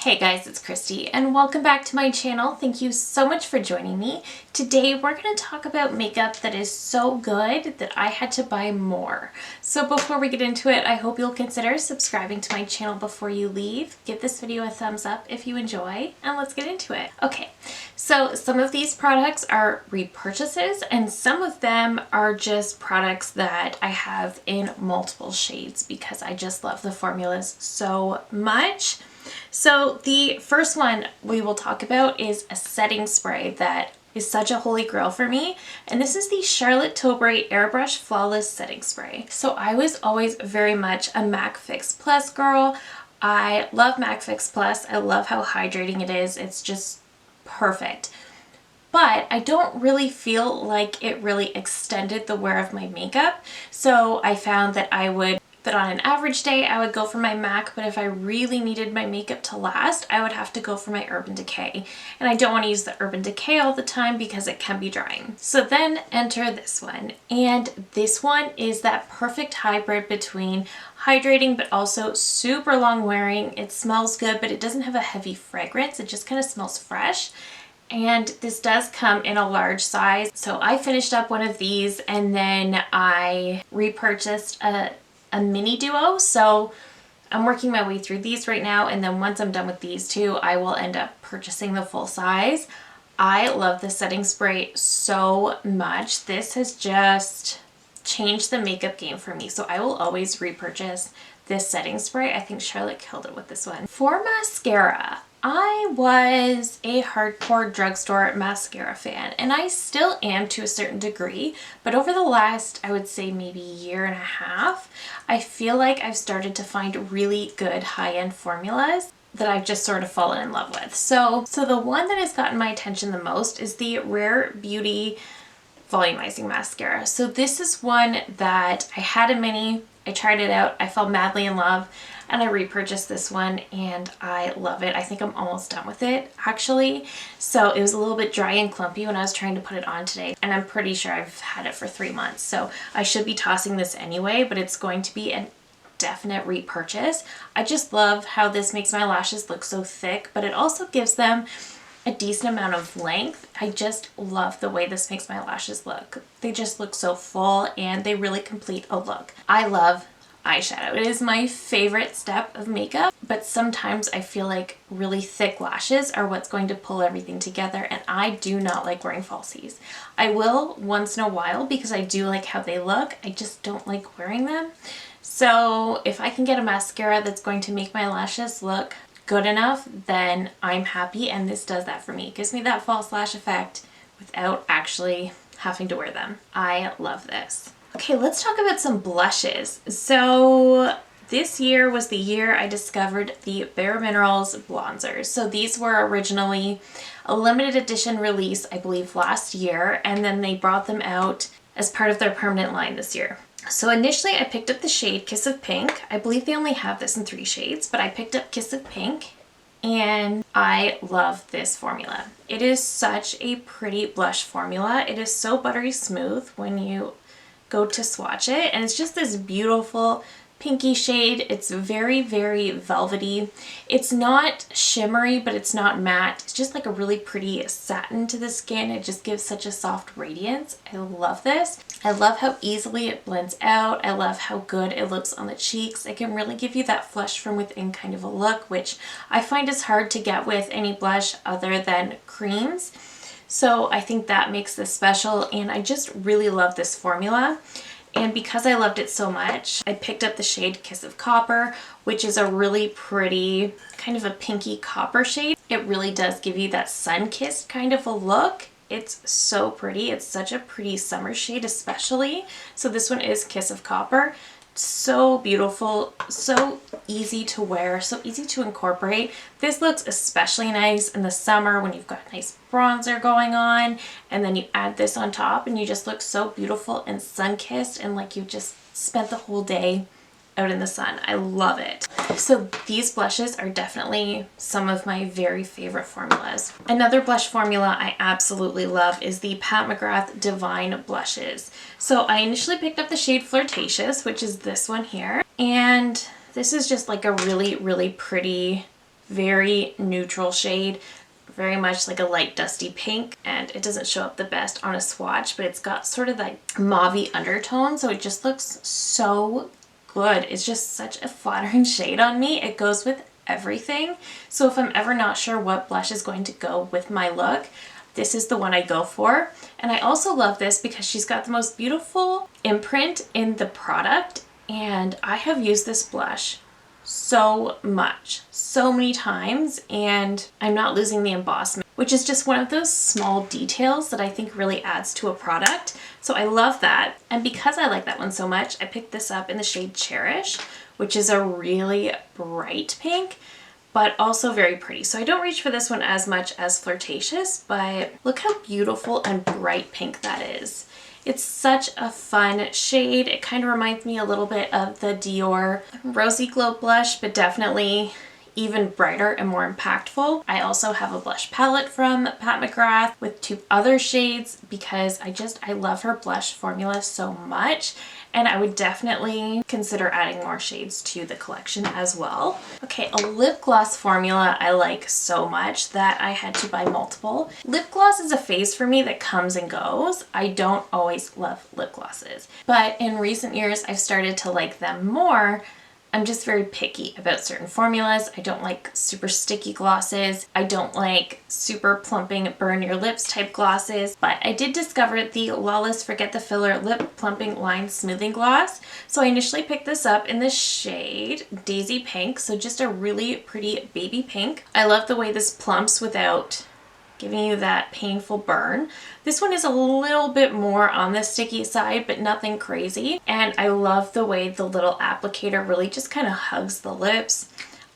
Hey guys, it's Christy and welcome back to my channel. Thank you so much for joining me. Today we're going to talk about makeup that is so good that I had to buy more. So before we get into it, I hope you'll consider subscribing to my channel before you leave. Give this video a thumbs up if you enjoy, and let's get into it. Okay, so some of these products are repurchases and some of them are just products that I have in multiple shades because I just love the formulas so much. So the first one we will talk about is a setting spray that is such a holy grail for me, and this is the Charlotte Tilbury Airbrush Flawless Setting Spray. So I was always very much a MAC Fix Plus girl. I love MAC Fix Plus. I love how hydrating it is. It's just perfect. But I don't really feel like it really extended the wear of my makeup. So I found that on an average day, I would go for my MAC, but if I really needed my makeup to last, I would have to go for my Urban Decay. And I don't want to use the Urban Decay all the time because it can be drying. So then enter this one. And this one is that perfect hybrid between hydrating but also super long wearing. It smells good, but it doesn't have a heavy fragrance. It just kind of smells fresh. And this does come in a large size. So I finished up one of these and then I repurchased a mini duo. So I'm working my way through these right now, and then once I'm done with these two, I will end up purchasing the full size. I love this setting spray so much. This has just changed the makeup game for me, so I will always repurchase this setting spray. I think Charlotte killed it with this one. For mascara, I was a hardcore drugstore mascara fan, and I still am to a certain degree, but over the last, I would say maybe year and a half, I feel like I've started to find really good high-end formulas that I've just sort of fallen in love with. So the one that has gotten my attention the most is the Rare Beauty Volumizing Mascara. So this is one that I had a mini, I tried it out, I fell madly in love, and I repurchased this one and I love it. I think I'm almost done with it actually. So it was a little bit dry and clumpy when I was trying to put it on today, and I'm pretty sure I've had it for 3 months. So I should be tossing this anyway, but it's going to be a definite repurchase. I just love how this makes my lashes look so thick, but it also gives them a decent amount of length. I just love the way this makes my lashes look. They just look so full and they really complete a look. I love eyeshadow. It is my favorite step of makeup, but sometimes I feel like really thick lashes are what's going to pull everything together, and I do not like wearing falsies. I will once in a while because I do like how they look. I just don't like wearing them. So if I can get a mascara that's going to make my lashes look good enough, then I'm happy, and this does that for me. It gives me that false lash effect without actually having to wear them. I love this. Okay, let's talk about some blushes. So this year was the year I discovered the Bare Minerals bronzers. So these were originally a limited edition release, I believe last year, and then they brought them out as part of their permanent line this year. So initially I picked up the shade Kiss of Pink. I believe they only have this in 3 shades, but I picked up Kiss of Pink and I love this formula. It is such a pretty blush formula. It is so buttery smooth when you go to swatch it, and it's just this beautiful pinky shade. It's very, very velvety. It's not shimmery, but it's not matte. It's just like a really pretty satin to the skin. It just gives such a soft radiance. I love this. I love how easily it blends out. I love how good it looks on the cheeks. It can really give you that flush from within kind of a look, which I find is hard to get with any blush other than creams. So I think that makes this special, and I just really love this formula. And because I loved it so much, I picked up the shade Kiss of Copper, which is a really pretty kind of a pinky copper shade. It really does give you that sun-kissed kind of a look. It's so pretty. It's such a pretty summer shade especially. So this one is Kiss of Copper. So beautiful, so easy to wear, so easy to incorporate. This looks especially nice in the summer when you've got a nice bronzer going on, and then you add this on top and you just look so beautiful and sun-kissed and like you just spent the whole day out in the sun. I love it. So these blushes are definitely some of my very favorite formulas. Another blush formula I absolutely love is the Pat McGrath Divine Blushes. So I initially picked up the shade Flirtatious, which is this one here. And this is just like a really, really pretty very neutral shade, very much like a light dusty pink, and it doesn't show up the best on a swatch, but it's got sort of that mauve-y undertone, so it just looks so good. It's just such a flattering shade on me. It goes with everything. So if I'm ever not sure what blush is going to go with my look, this is the one I go for. And I also love this because she's got the most beautiful imprint in the product, and I have used this blush so much, so many times, and I'm not losing the embossment, which is just one of those small details that I think really adds to a product. So I love that. And because I like that one so much, I picked this up in the shade Cherish, which is a really bright pink, but also very pretty. So I don't reach for this one as much as Flirtatious, but look how beautiful and bright pink that is. It's such a fun shade. It kind of reminds me a little bit of the Dior Rosy Glow blush, but definitely even brighter and more impactful. I also have a blush palette from Pat McGrath with 2 other shades because I love her blush formula so much, and I would definitely consider adding more shades to the collection as well. Okay, a lip gloss formula I like so much that I had to buy multiple. Lip gloss is a phase for me that comes and goes. I don't always love lip glosses, but in recent years I've started to like them more. I'm just very picky about certain formulas. I don't like super sticky glosses. I don't like super plumping, burn your lips type glosses. But I did discover the Lawless Forget the Filler Lip Plumping Line Smoothing Gloss. So I initially picked this up in the shade Daisy Pink. So just a really pretty baby pink. I love the way this plumps without giving you that painful burn. This one is a little bit more on the sticky side, but nothing crazy. And I love the way the little applicator really just kind of hugs the lips.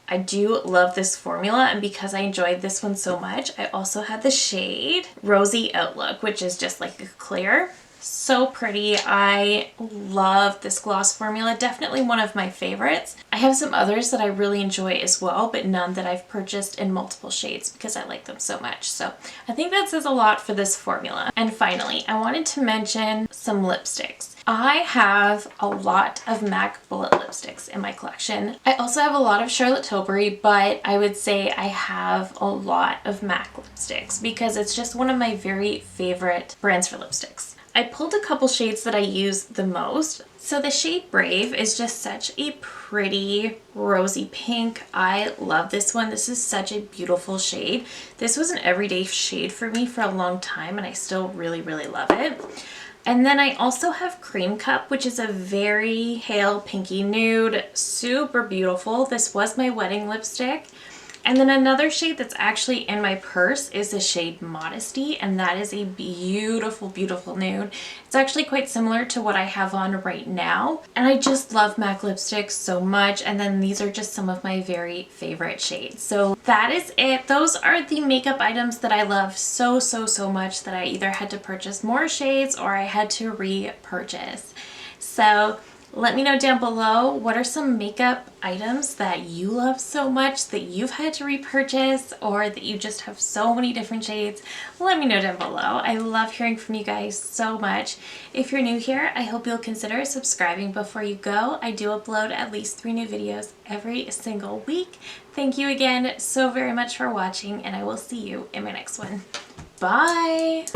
I do love this formula, and because I enjoyed this one so much, I also had the shade Rosy Outlook, which is just like a clear. So pretty. I love this gloss formula. Definitely one of my favorites. I have some others that I really enjoy as well, but none that I've purchased in multiple shades because I like them so much. So I think that says a lot for this formula. And finally, I wanted to mention some lipsticks. I have a lot of MAC Bullet lipsticks in my collection. I also have a lot of Charlotte Tilbury, but I would say I have a lot of MAC lipsticks because it's just one of my very favorite brands for lipsticks. I pulled a couple shades that I use the most. So the shade Brave is just such a pretty rosy pink. I love this one. This is such a beautiful shade. This was an everyday shade for me for a long time, and I still really, really love it. And then I also have Cream Cup, which is a very pale pinky nude, super beautiful. This was my wedding lipstick. And then another shade that's actually in my purse is the shade Modesty, and that is a beautiful, beautiful nude. It's actually quite similar to what I have on right now, and I just love MAC lipsticks so much, and then these are just some of my very favorite shades. So that is it. Those are the makeup items that I love so, so, so much that I either had to purchase more shades or I had to repurchase. So let me know down below, what are some makeup items that you love so much that you've had to repurchase, or that you just have so many different shades? Let me know down below. I love hearing from you guys so much. If you're new here, I hope you'll consider subscribing before you go. I do upload at least 3 new videos every single week. Thank you again so very much for watching, and I will see you in my next one. Bye!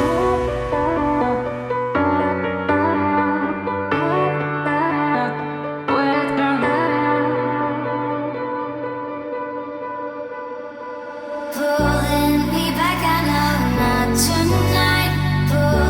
Oh